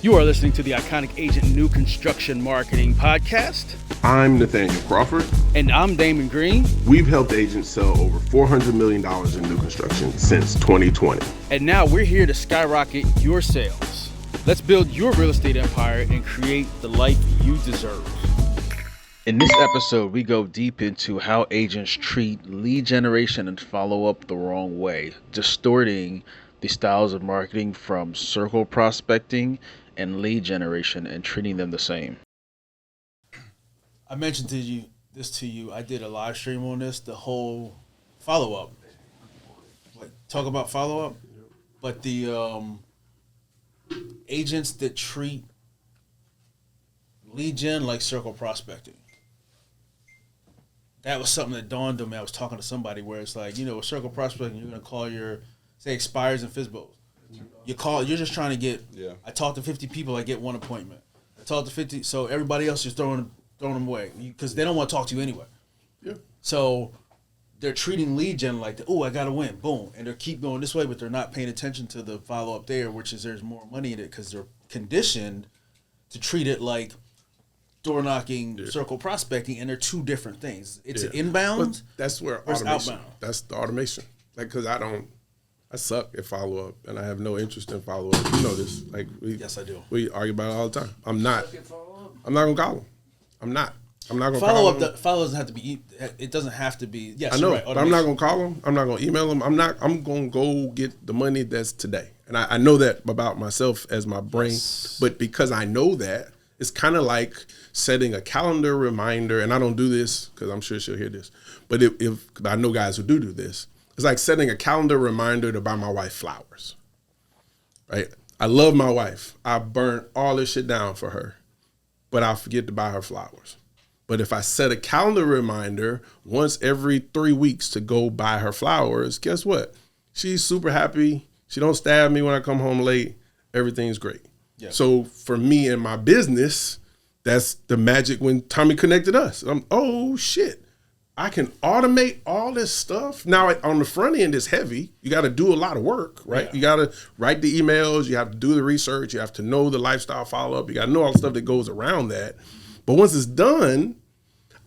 You are listening to the Iconic Agent New Construction Marketing Podcast. I'm Nathaniel Crawford. And I'm Damon Green. We've helped agents sell over $400 million in new construction since 2020. And now we're here to skyrocket your sales. Let's build your real estate empire and create the life you deserve. In this episode, we go deep into how agents treat lead generation and follow-up the wrong way, distorting the styles of marketing from circle prospecting and lead generation and treating them the same. I mentioned to you, I did a live stream on this, the whole follow-up. Like, talk about follow-up, but the agents that treat lead gen like circle prospecting. That was something that dawned on me. I was talking to somebody where it's like, with circle prospecting, you're going to call your, say, expires and FSBOs. You're just trying to get, I talked to 50 people, I get one appointment. I talked to 50, so everybody else is throwing them away because they don't want to talk to you anyway. Yeah. So they're treating lead gen like, I got to win, boom. And they keep going this way, but they're not paying attention to the follow-up there, which is there's more money in it because they're conditioned to treat it like door knocking, circle prospecting, and they're two different things. It's inbound. But that's where automation. Outbound. That's the automation. Like, because I suck at follow up, and I have no interest in follow up. You know this. Like, yes, I do. We argue about it all the time. I'm not gonna call them. I'm not gonna follow call up. Follow doesn't have to be. It doesn't have to be. Yes, I know. Right, but I'm not gonna call them. I'm not gonna email them. I'm gonna go get the money that's today, and I know that about myself as my brain. Yes. But because I know that, it's kind of like setting a calendar reminder, and I don't do this because I'm sure she'll hear this, but if I know guys who do this, it's like setting a calendar reminder to buy my wife flowers, right? I love my wife. I burnt all this shit down for her, but I'll forget to buy her flowers. But if I set a calendar reminder once every 3 weeks to go buy her flowers, guess what? She's super happy. She don't stab me when I come home late. Everything's great. Yeah. So for me and my business, that's the magic when Tommy connected us. Oh shit, I can automate all this stuff. Now on the front end, it's heavy. You got to do a lot of work, right? Yeah. You got to write the emails. You have to do the research. You have to know the lifestyle follow-up. You got to know all the stuff that goes around that. But once it's done,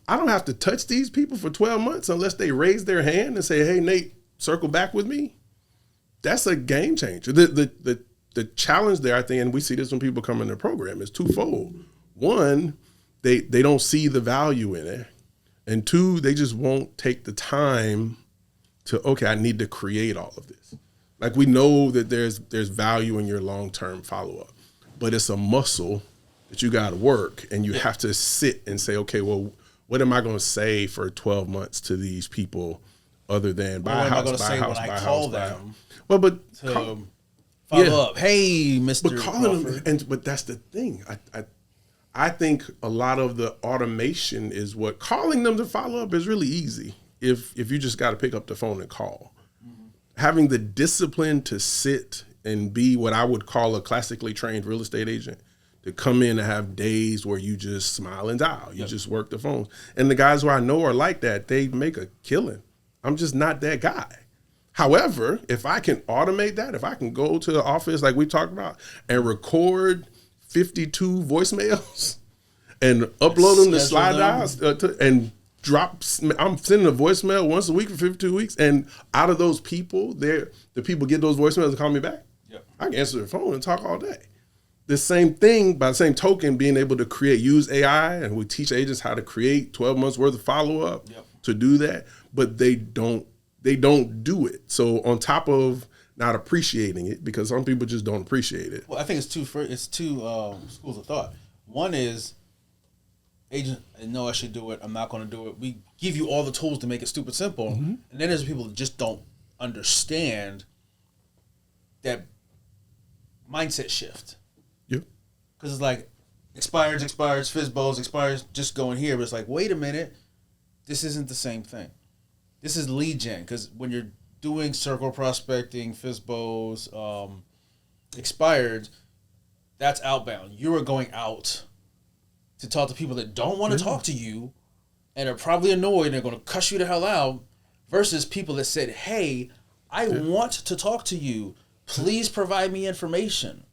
I don't have to touch these people for 12 months unless they raise their hand and say, hey, Nate, circle back with me. That's a game changer. The challenge there, I think, and we see this when people come in the program, is twofold. One, they don't see the value in it. And two, they just won't take the time to, I need to create all of this. Like, we know that there's value in your long-term follow-up, but it's a muscle that you got to work, and you have to sit and say, okay, well, what am I going to say for 12 months to these people other than buy a house, buy a house, buy a house, buy a house? Well, but follow up. Hey, Mr. But calling them, but that's the thing. I think a lot of the automation is what calling them to follow up is really easy if you just got to pick up the phone and call. Mm-hmm. Having the discipline to sit and be what I would call a classically trained real estate agent, to come in and have days where you just smile and dial. You just work the phones. And the guys who I know are like that, they make a killing. I'm just not that guy. However, if I can automate that, if I can go to the office like we talked about and record 52 voicemails and upload them to slide dials and I'm sending a voicemail once a week for 52 weeks. And out of those people, the people get those voicemails and call me back. Yep. I can answer the phone and talk all day. The same thing, by the same token, being able to use AI, and we teach agents how to create 12 months worth of follow-up to do that, but they don't do it. So on top of not appreciating it, because some people just don't appreciate it. Well, I think it's two schools of thought. One is, agent, I know I should do it. I'm not going to do it. We give you all the tools to make it stupid simple. Mm-hmm. And then there's people that just don't understand that mindset shift. Yep. Because it's like, expires, FSBOs, expires, just going here. But it's like, wait a minute. This isn't the same thing. This is lead gen. Because when you're doing circle prospecting, FSBOs, expired, that's outbound. You are going out to talk to people that don't want to talk to you and are probably annoyed and are going to cuss you the hell out, versus people that said, hey, I want to talk to you. Please provide me information.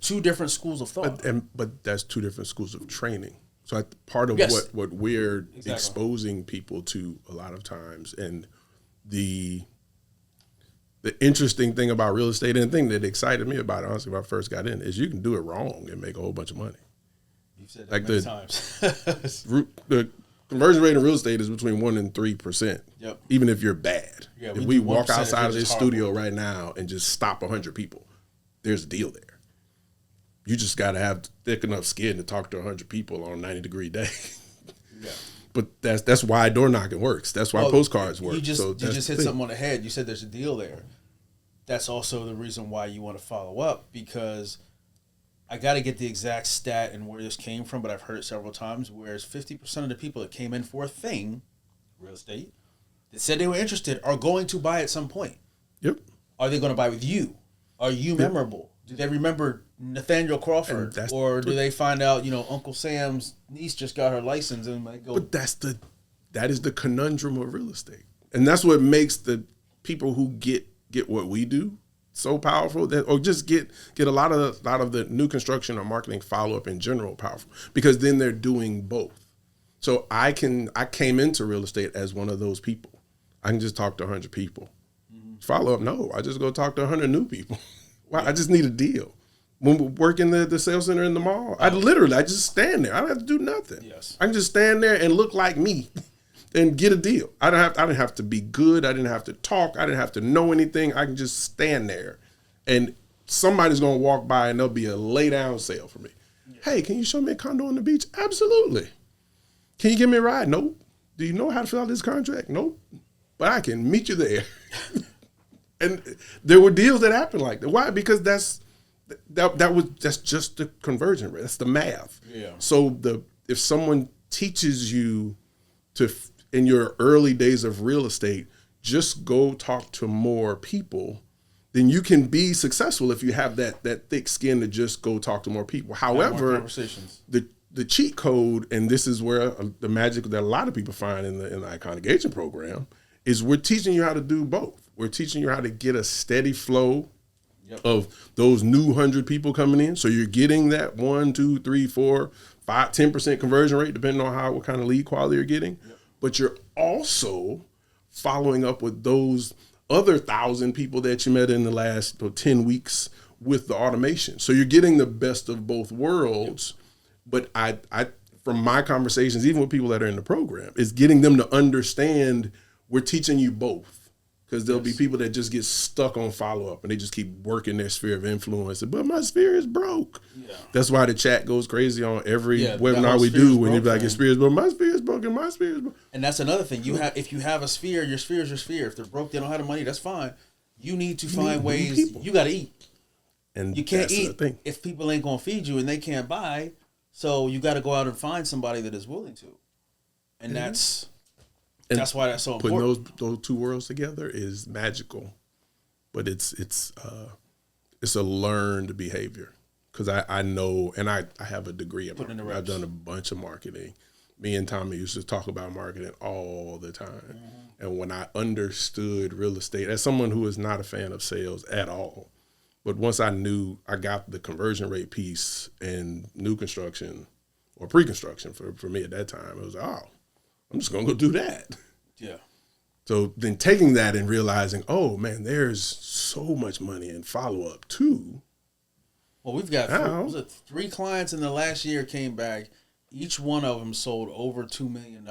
two different schools of thought. But that's two different schools of training. So part of what we're exposing people to a lot of times, and the interesting thing about real estate, and the thing that excited me about it, honestly, when I first got in, is you can do it wrong and make a whole bunch of money. You've said that many times. The conversion rate in real estate is between 1% and 3%. Yep. Even if you're bad. Yeah, if we walk outside of this studio right now and just stop 100 people, there's a deal there. You just got to have thick enough skin to talk to 100 people on a 90-degree day. Yeah. But that's why door knocking works. That's why postcards work. You just hit something on the head. You said there's a deal there. That's also the reason why you want to follow up, because I got to get the exact stat and where this came from, but I've heard it several times, whereas 50% of the people that came in for a thing, real estate, that said they were interested are going to buy at some point. Yep. Are they going to buy with you? Are you memorable? Do they remember Nathaniel Crawford, or do they find out, Uncle Sam's niece just got her license and might go? But that is the conundrum of real estate, and that's what makes the people who get what we do so powerful, or just get a lot of the new construction or marketing follow up in general powerful, because then they're doing both. So I came into real estate as one of those people. I can just talk to 100 people. Mm-hmm. Follow up, no, I just go talk to 100 new people. Well, I just need a deal. When we work in the sales center in the mall, I just stand there. I don't have to do nothing. Yes. I can just stand there and look like me and get a deal. I didn't have to be good. I didn't have to talk. I didn't have to know anything. I can just stand there, and somebody's going to walk by and there'll be a lay down sale for me. Yeah. Hey, can you show me a condo on the beach? Absolutely. Can you give me a ride? Nope. Do you know how to fill out this contract? Nope. But I can meet you there. And there were deals that happened like that. Why? Because that's just the conversion rate. That's the math. Yeah. So if someone teaches you in your early days of real estate, just go talk to more people, then you can be successful if you have that thick skin to just go talk to more people. However, the cheat code, and this is where the magic that a lot of people find in the Iconic Agent program, is we're teaching you how to do both. We're teaching you how to get a steady flow of those new 100 people coming in. So you're getting that 1, 2, 3, 4, 5, 10% conversion rate, depending on what kind of lead quality you're getting. Yep. But you're also following up with those other 1,000 people that you met in the last 10 weeks with the automation. So you're getting the best of both worlds. Yep. But I from my conversations, even with people that are in the program, is getting them to understand we're teaching you both. Because there'll be people that just get stuck on follow-up and they just keep working their sphere of influence. But my sphere is broke. Yeah. That's why the chat goes crazy on every webinar we do when you're like, your sphere is broke. My sphere is broken. My sphere is broke. And that's another thing. If you have a sphere, your sphere is your sphere. If they're broke, they don't have the money, that's fine. You need to find ways. You got to eat. And you can't eat if people ain't going to feed you and they can't buy. So you got to go out and find somebody that is willing to. And that's why that's so important. Putting those two worlds together is magical, but it's a learned behavior. Because I know, and I have a degree in marketing. I've done a bunch of marketing. Me and Tommy used to talk about marketing all the time. Mm-hmm. And when I understood real estate, as someone who is not a fan of sales at all, but once I got the conversion rate piece and new construction or pre-construction for me at that time, it was I'm just going to go do that. Yeah. So then taking that and realizing, oh, man, there's so much money in follow-up, too. Well, we've got 3 clients in the last year came back. Each one of them sold over $2 million.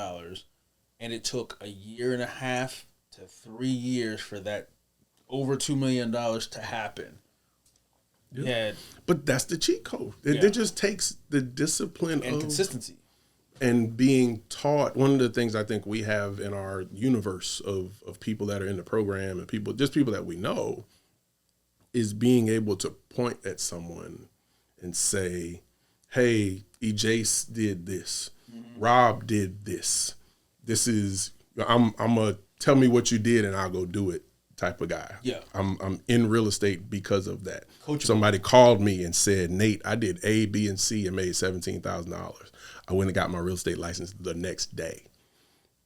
And it took 1.5 years to 3 years for that over $2 million to happen. Yeah. But that's the cheat code. It just takes the discipline and consistency. And being taught. One of the things I think we have in our universe of people that are in the program and people that we know is being able to point at someone and say, hey, Ejace did this. Mm-hmm. Rob did this. This is, I'm a tell me what you did and I'll go do it type of guy. Yeah. I'm in real estate because of that. Coachable. Somebody called me and said, Nate, I did A, B, and C and made $17,000. I went and got my real estate license the next day.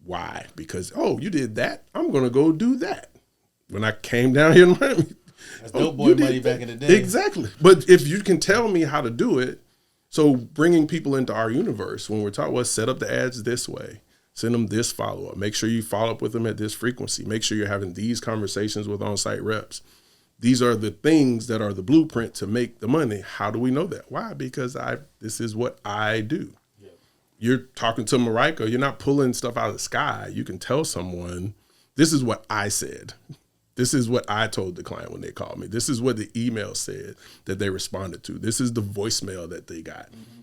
Why? Because, you did that? I'm going to go do that. When I came down here in Miami, That's dope boy money back in the day. Exactly. But if you can tell me how to do it, so bringing people into our universe, when we're talking, well, set up the ads this way, send them this follow-up, make sure you follow up with them at this frequency, make sure you're having these conversations with on-site reps. These are the things that are the blueprint to make the money. How do we know that? Why? Because this is what I do. Yeah. You're talking to Marika, you're not pulling stuff out of the sky. You can tell someone, this is what I said. This is what I told the client when they called me. This is what the email said that they responded to. This is the voicemail that they got. Mm-hmm.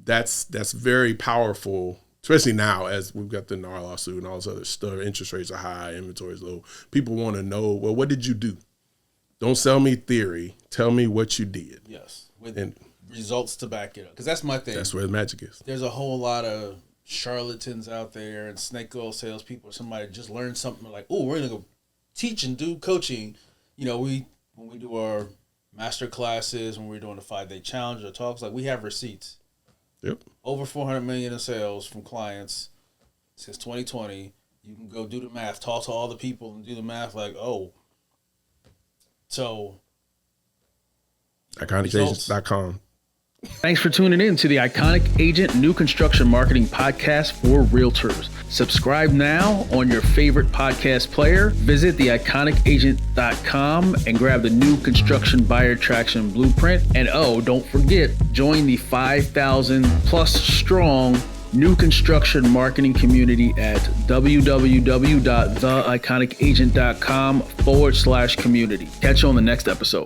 That's very powerful, especially now as we've got the NAR lawsuit and all this other stuff. Interest rates are high, inventory is low. People want to know, well, what did you do? Don't sell me theory. Tell me what you did. Yes, with results to back it up. Because that's my thing. That's where the magic is. There's a whole lot of charlatans out there and snake oil salespeople. Or somebody just learned something like, oh, we're going to go teach and do coaching. You know, when we do our master classes, when we're doing the 5-day challenge or talks, like we have receipts. Yep. Over 400 million in sales from clients since 2020. You can go do the math, talk to all the people and do the math like, oh. So, IconicAgents.com. Thanks for tuning in to the Iconic Agent New Construction Marketing Podcast for Realtors. Subscribe now on your favorite podcast player. Visit theiconicagent.com and grab the new construction buyer traction blueprint. And don't forget, join the 5,000 plus strong new construction marketing community at www.theiconicagent.com/community. Catch you on the next episode.